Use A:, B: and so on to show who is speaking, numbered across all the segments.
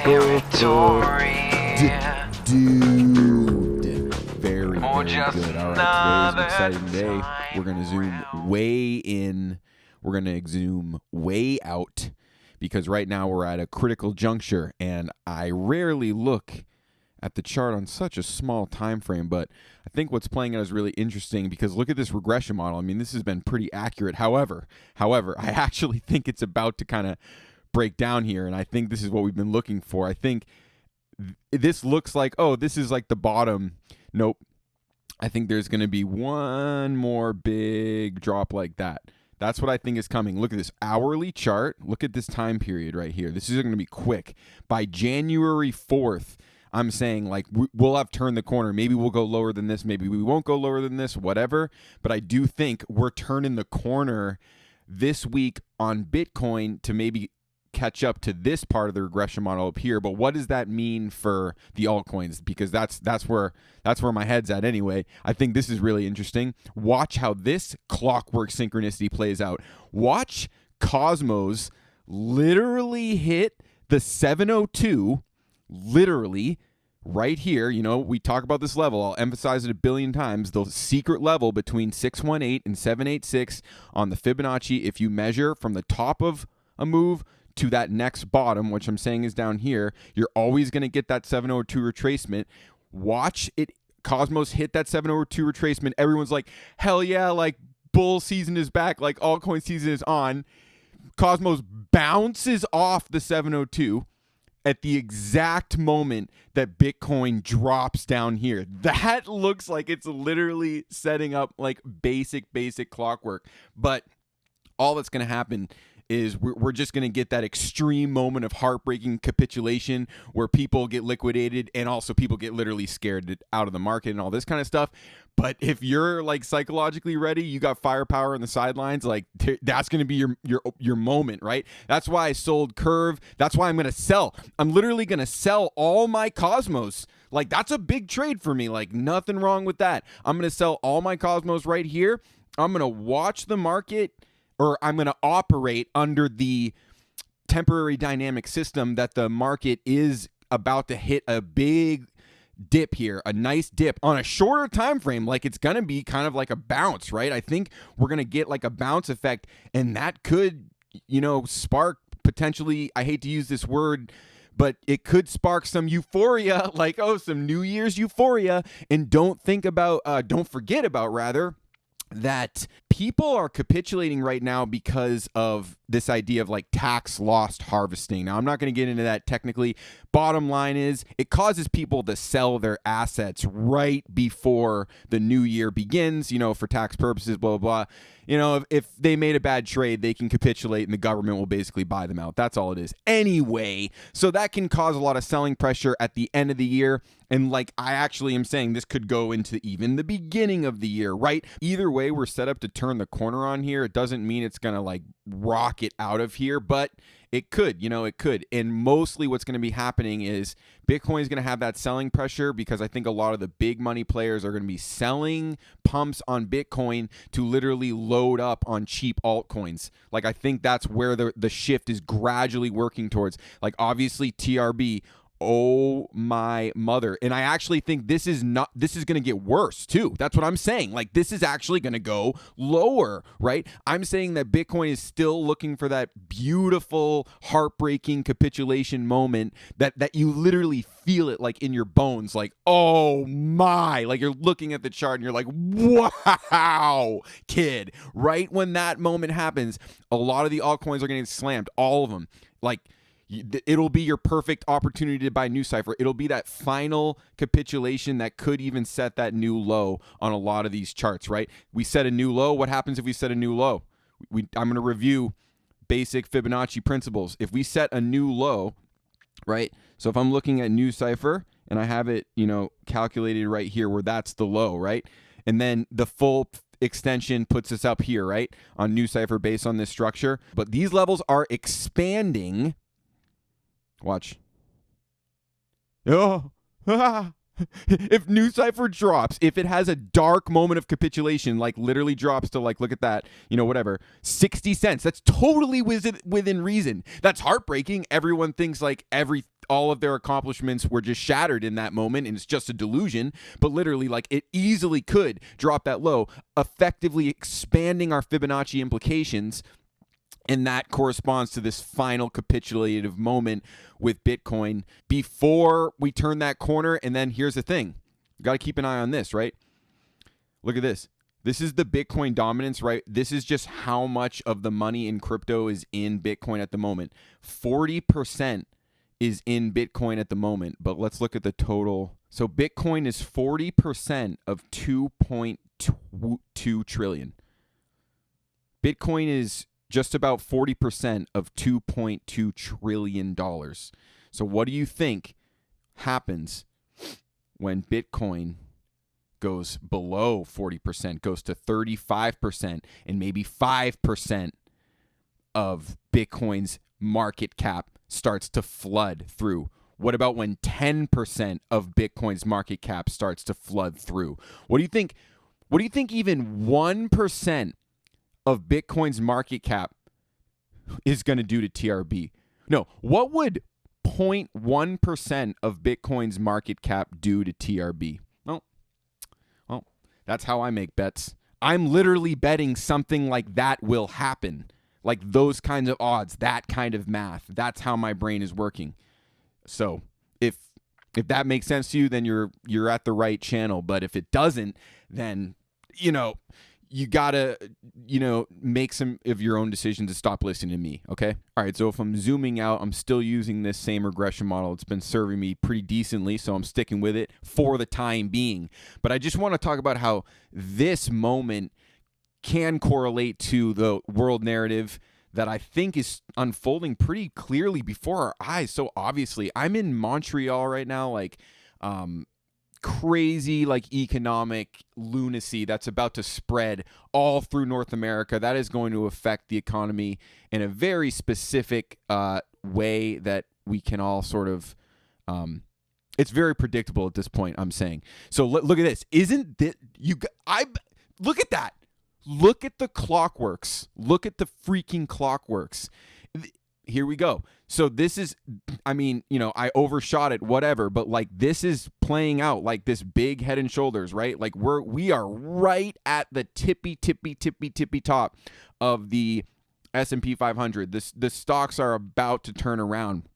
A: territory.
B: Dude, very good. All right, today's an exciting day. We're going to zoom way in. We're going to zoom way out because right now we're at a critical juncture, and I rarely look at the chart on such a small time frame, but I think what's playing out is really interesting because look at this regression model. I mean, this has been pretty accurate. However, I actually think it's about to kind of break down here, and I think this is what we've been looking for. I think this looks like, oh, this is like the bottom. Nope. I think there's going to be one more big drop like that. That's what I think is coming. Look at this hourly chart. Look at this time period right here. This is going to be quick. By January 4th, I'm saying like we'll have turned the corner. Maybe we'll go lower than this. Maybe we won't go lower than this, whatever. But I do think we're turning the corner this week on Bitcoin to maybe catch up to this part of the regression model up here. But what does that mean for the altcoins? Because that's where my head's at anyway. I think this is really interesting. Watch how this clockwork synchronicity plays out. Watch Cosmos literally hit the 702, literally right here. You know, we talk about this level. I'll emphasize it a billion times. The secret level between 618 and 786 on the Fibonacci. If you measure from the top of a move to that next bottom, which I'm saying is down here, you're always going to get that 702 retracement. Watch it. Cosmos hit that 702 retracement. Everyone's like, hell yeah, like bull season is back, like altcoin season is on. Cosmos bounces off the 702 at the exact moment that Bitcoin drops down here. That looks like it's literally setting up like basic clockwork. But all that's going to happen is we're just going to get that extreme moment of heartbreaking capitulation where people get liquidated and also people get literally scared out of the market and all this kind of stuff. But if you're like psychologically ready, you got firepower on the sidelines, like that's going to be your moment, right? That's why I sold Curve. That's why I'm going to sell. I'm literally going to sell all my Cosmos. Like that's a big trade for me. Like nothing wrong with that. I'm going to sell all my Cosmos right here. I'm going to watch the market, or I'm going to operate under the temporary dynamic system that the market is about to hit a big dip here, a nice dip on a shorter time frame. Like it's going to be kind of like a bounce, right? I think we're going to get like a bounce effect, and that could, you know, spark potentially, I hate to use this word, but it could spark some euphoria, like, oh, some New Year's euphoria. And don't forget about rather, that people are capitulating right now because of this idea of like tax loss harvesting. Now, I'm not going to get into that technically. Bottom line is it causes people to sell their assets right before the new year begins, you know, for tax purposes, blah, blah, blah. You know, if they made a bad trade, they can capitulate and the government will basically buy them out. That's all it is. Anyway, so that can cause a lot of selling pressure at the end of the year. And like I actually am saying, this could go into even the beginning of the year, right? Either way, we're set up to turn the corner on here. It doesn't mean it's going to like rocket out of here, but it could, you know, it could. And mostly what's going to be happening is Bitcoin is going to have that selling pressure because I think a lot of the big money players are going to be selling pumps on Bitcoin to literally load up on cheap altcoins. Like I think that's where the shift is gradually working towards. Like obviously TRB, oh my mother. And I actually think this is going to get worse too. That's what I'm saying. Like this is actually going to go lower, right? I'm saying that Bitcoin is still looking for that beautiful, heartbreaking capitulation moment that you literally feel it like in your bones. Like, oh my, like you're looking at the chart and you're like, wow, kid. Right when that moment happens, a lot of the altcoins are going to get slammed, all of them. Like, it'll be your perfect opportunity to buy new Cypher. It'll be that final capitulation that could even set that new low on a lot of these charts, right? We set a new low. What happens if we set a new low? I'm going to review basic Fibonacci principles. If we set a new low, right? So if I'm looking at new Cypher and I have it, you know, calculated right here where that's the low, right? And then the full extension puts us up here, right? On new Cypher based on this structure. But these levels are expanding. Watch. Oh, if New Cipher drops, if it has a dark moment of capitulation, like literally drops to like, look at that, whatever, 60 cents, that's totally within reason. That's heartbreaking. Everyone thinks like all of their accomplishments were just shattered in that moment and it's just a delusion, but literally like it easily could drop that low, effectively expanding our Fibonacci implications. And that corresponds to this final capitulative moment with Bitcoin before we turn that corner. And then here's the thing. You got to keep an eye on this, right? Look at this. This is the Bitcoin dominance, right? This is just how much of the money in crypto is in Bitcoin at the moment. 40% is in Bitcoin at the moment, but let's look at the total. So Bitcoin is 40% of 2.2 trillion. Bitcoin is just about 40% of $2.2 trillion. So what do you think happens when Bitcoin goes below 40%, goes to 35%, and maybe 5% of Bitcoin's market cap starts to flood through? What about when 10% of Bitcoin's market cap starts to flood through? What do you think? What do you think even 1% of Bitcoin's market cap is going to do to TRB? No, what would 0.1% of Bitcoin's market cap do to TRB? Well, that's how I make bets. I'm literally betting something like that will happen. Like those kinds of odds, that kind of math. That's how my brain is working. So if that makes sense to you, then you're at the right channel. But if it doesn't, then you gotta, make some of your own decisions to stop listening to me, okay? All right, so if I'm zooming out, I'm still using this same regression model. It's been serving me pretty decently, so I'm sticking with it for the time being. But I just want to talk about how this moment can correlate to the world narrative that I think is unfolding pretty clearly before our eyes. So obviously, I'm in Montreal right now, like, crazy like economic lunacy that's about to spread all through North America. That is going to affect the economy in a very specific way that we can all sort of it's very predictable at this point, I'm saying. So look at this. Isn't that look at that. Look at the clockworks. Look at the freaking clockworks. Here we go. So this is, I overshot it, whatever, but like this is playing out like this big head and shoulders, right? Like we are right at the tippy top of the S&P 500. The stocks are about to turn around,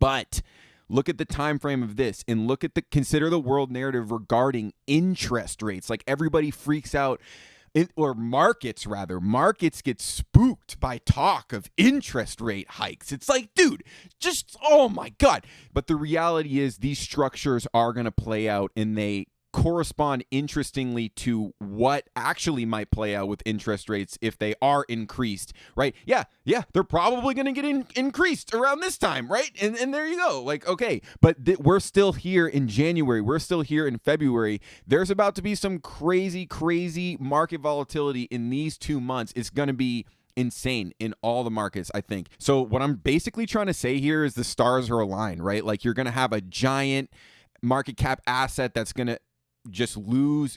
B: but look at the time frame of this and consider the world narrative regarding interest rates. Like everybody freaks out. Markets get spooked by talk of interest rate hikes. It's like, dude, just, oh my God. But the reality is these structures are going to play out, and they correspond interestingly to what actually might play out with interest rates if they are increased, right? Yeah, they're probably going to get increased around this time, right? And there you go. Like, okay, but we're still here in January. We're still here in February. There's about to be some crazy market volatility in these 2 months. It's going to be insane in all the markets, I think. So what I'm basically trying to say here is the stars are aligned, right? Like you're going to have a giant market cap asset that's going to just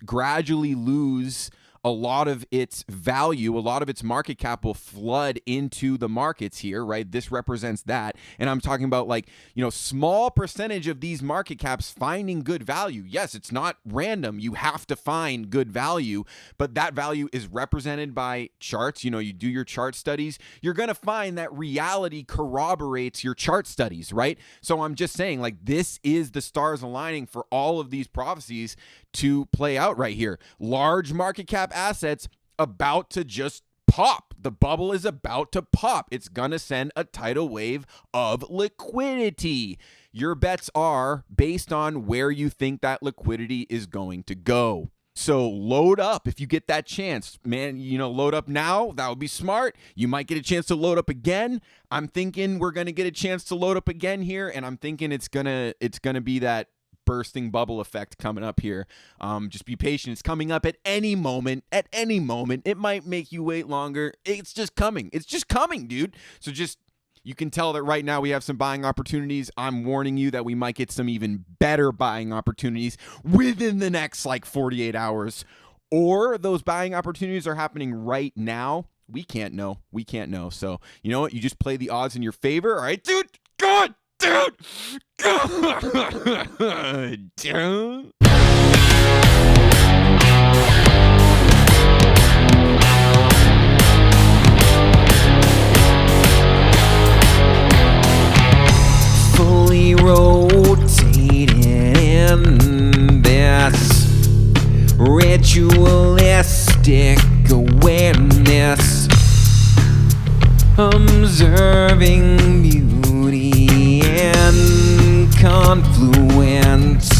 B: gradually lose a lot of its value, a lot of its market cap will flood into the markets here, right? This represents that. And I'm talking about like, small percentage of these market caps finding good value. Yes, it's not random. You have to find good value, but that value is represented by charts. You do your chart studies, you're going to find that reality corroborates your chart studies, right? So I'm just saying like this is the stars aligning for all of these prophecies to play out right here. Large market cap assets about to just pop. The bubble is about to pop. It's going to send a tidal wave of liquidity. Your bets are based on where you think that liquidity is going to go. So load up if you get that chance, man. Load up now. That would be smart. You might get a chance to load up again. I'm thinking we're going to get a chance to load up again here, and I'm thinking it's going to be that bursting bubble effect coming up here. Just be patient. It's coming up at any moment. It might make you wait longer. It's just coming, dude. So just You can tell that right now we have some buying opportunities. I'm warning you that we might get some even better buying opportunities within the next like 48 hours. Or those buying opportunities are happening right now. We can't know. We can't know. So, you know what? You just play the odds in your favor. All right, dude? God, dude! God, dude!
C: Fully rotating in this ritualistic awareness, observing beauty and confluence